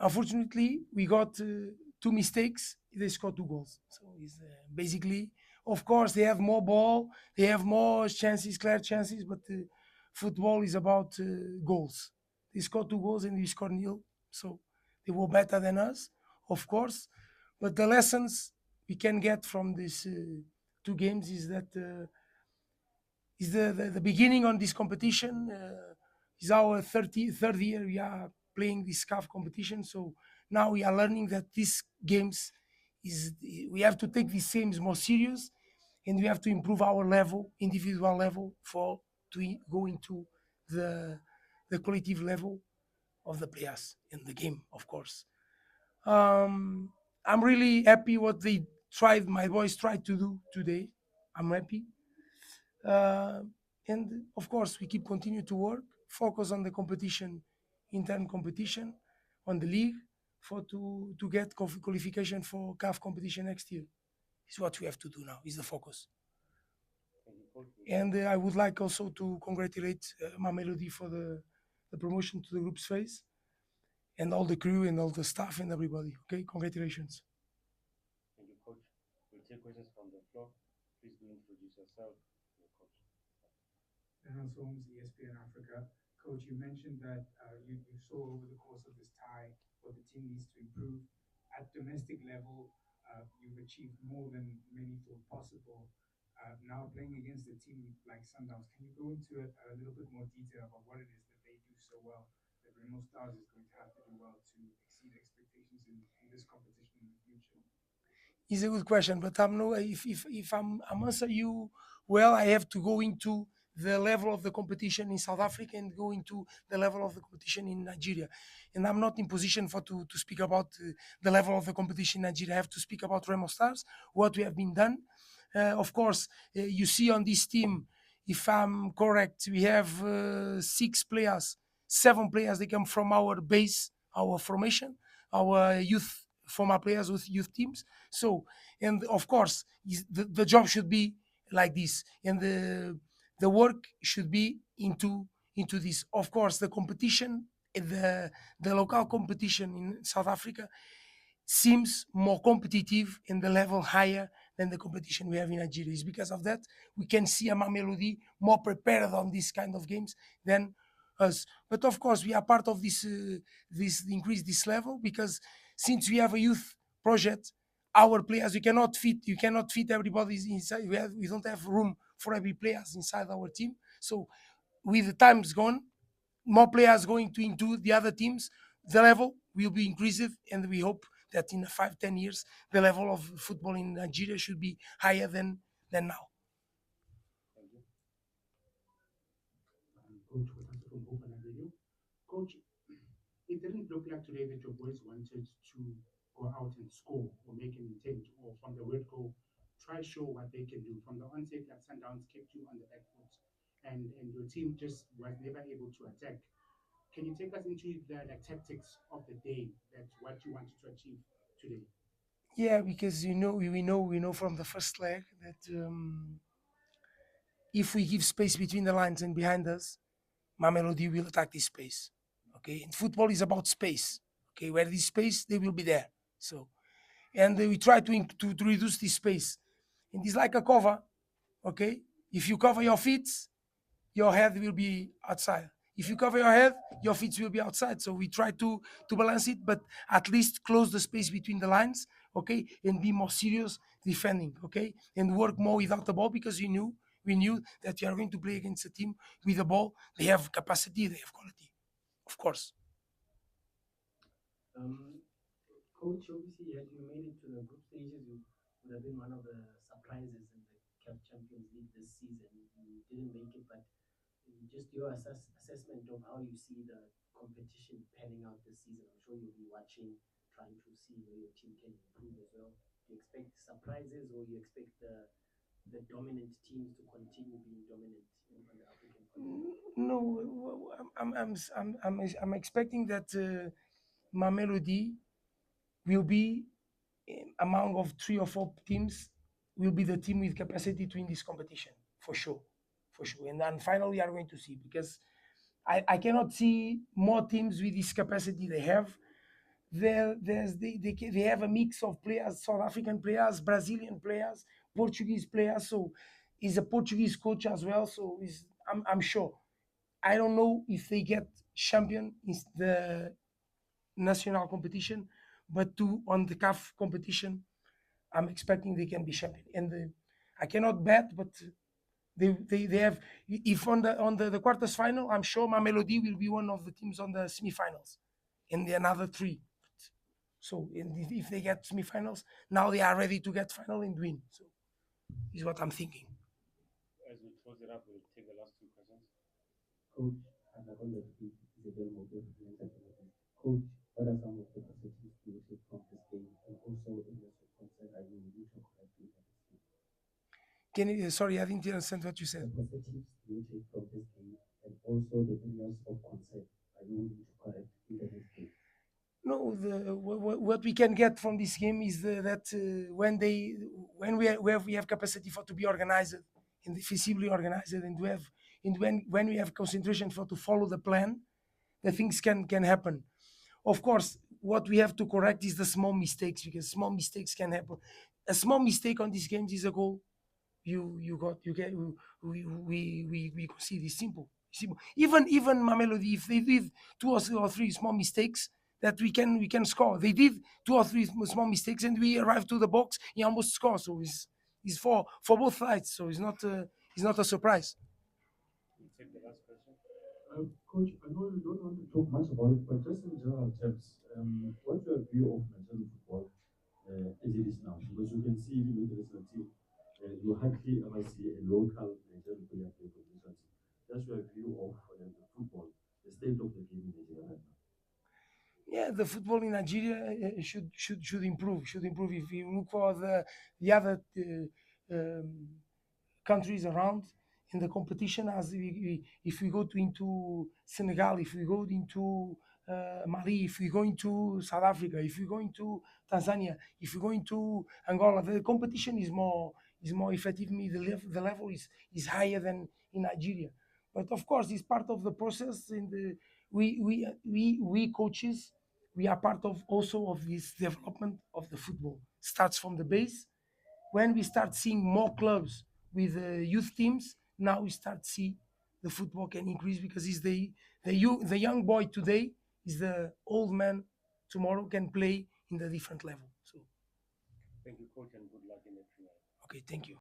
Unfortunately, we got two mistakes. They scored two goals. So it's basically, of course, they have more ball, they have more chances, clear chances, but football is about goals. They scored two goals and we scored nil. So they were better than us, of course. But the lessons we can get from these two games is that is the beginning on this competition. Is our third year we are playing this CAF competition. So now we are learning that these games is we have to take these games more serious, and we have to improve our level, individual level, for to go into the the collective level of the players in the game, of course. Um, I'm really happy what they tried. My boys tried to do today. I'm happy. Uh, and of course, we keep continue to work, focus on the competition, intern competition, on the league, for to get qualification for CAF competition next year. Is what we have to do now. Is the focus. And I would like also to congratulate Mamelodi for the promotion to the group's phase, and all the crew and all the staff and everybody. Okay, congratulations. Thank you, coach. We'll take questions from the floor. Please do introduce yourself, your coach. Hans Holmes, ESPN Africa. Coach, you mentioned that you saw over the course of this tie what the team needs to improve. At domestic level, you've achieved more than many thought possible. Now playing against a team like Sundowns, can you go into a little bit more detail about what it is that they do so well that Remo Stars is going to have to do well to exceed expectations in this competition in the future? It's a good question, but I'm no. If I'm answer you well, I have to go into the level of the competition in South Africa and go into the level of the competition in Nigeria, and I'm not in position for to speak about the level of the competition in Nigeria. I have to speak about Remo Stars, what we have been done. Of course, you see on this team, if I'm correct, we have six players, seven players. They come from our base, our formation, our youth, former players with youth teams. So, and of course, the job should be like this, and the work should be into this. Of course, the competition, the local competition in South Africa seems more competitive and the level higher than the competition we have in Nigeria. It's because of that we can see a Mamelodi more prepared on these kind of games than us. But of course, we are part of this increase this level, because since we have a youth project, our players, you cannot fit everybody inside. We don't have room for every players inside our team. So with the times gone, more players going to into the other teams, the level will be increased, and we hope that in 5-10 years the level of football in Nigeria should be higher than now. Thank you. Coach Watasa from Open Radio. Coach, it didn't look like today that your boys wanted to go out and score or make an intent, or from the word go, try show what they can do. From the onset, that Sundowns kept you on the back foot, and your team just was never able to attack. Can you take us into the like, tactics of the day, that what you wanted to achieve today? Yeah, because we know from the first leg that if we give space between the lines and behind us, Mamelodi will attack this space. Okay, and football is about space. Okay, where this space, they will be there. So, and we try to reduce this space. And it's like a cover. Okay, if you cover your feet, your head will be outside. If you cover your head, your feet will be outside. So we try to balance it, but at least close the space between the lines, okay, and be more serious defending, okay, and work more without the ball, because we knew that we are going to play against a team with the ball. They have capacity, they have quality, of course. Um, Coach, obviously, had you made it to the group stages, you would have been one of the surprises in the CAF Champions League this season. You didn't make it, but just your assessment of how you see the competition panning out this season. I'm sure you'll be watching, trying to see where your team can improve as well. Do you expect surprises, or you expect the dominant teams to continue being dominant on the African continent? No, I'm expecting that Mamelodi will be among of three or four teams, will be the team with capacity to win this competition, for sure, for sure. And then finally, we are going to see, because I cannot see more teams with this capacity they have they have a mix of players, South African players, Brazilian players, Portuguese players. So he's a Portuguese coach as well. So I'm sure. I don't know if they get champion in the national competition, but on the CAF competition, I'm expecting they can be champion. And I cannot bet, but they have, if on the quarters final, I'm sure Mamelodi will be one of the teams on the semifinals, and the another three. So if they get semifinals, now they are ready to get final and win. So is what I'm thinking. As we close it up, we'll take the last two questions. Coach, and I know that it is a very motivated activity. Coach, what are some of the positives you take from this game, and also in your concern, are you neutral correctly in this game? Can you, sorry, I didn't understand what you said. The positives you take from this game, and also the areas of concern, are you willing to correct in the next game? No, what we can get from this game is that when we have capacity for to be organized and visibly organized, and when we have concentration for to follow the plan, the things can happen. Of course, what we have to correct is the small mistakes, because small mistakes can happen. A small mistake on these games is a goal. You get we concede. It's simple. Simple. Even Mamelodi, if they did two or three small mistakes, that we can score. They did two or three small mistakes, and we arrived to the box. He almost scored. So it's for both sides. So it's not a surprise. We'll take the last question. Coach, I know you don't want to talk much about it, but just in general terms, what's your view of Nigerian football as it is now? Because you can see, even with the national team, you hardly ever see a local Nigerian player play for the national team. Just your view of the football, the state of the game in Nigeria right now. Yeah, the football in Nigeria should improve. Should improve. If you look for the other countries around in the competition, if we go into Senegal, if we go into Mali, if we go into South Africa, if we go into Tanzania, if we go into Angola, the competition is more effective. The level is higher than in Nigeria. But of course, it's part of the process. We coaches, we are part of also of this development of the football. Starts from the base. When we start seeing more clubs with youth teams, now we start see the football can increase, because is the young boy today is the old man tomorrow, can play in the different level. So Thank you, coach, and good luck in the finale. okay, thank you.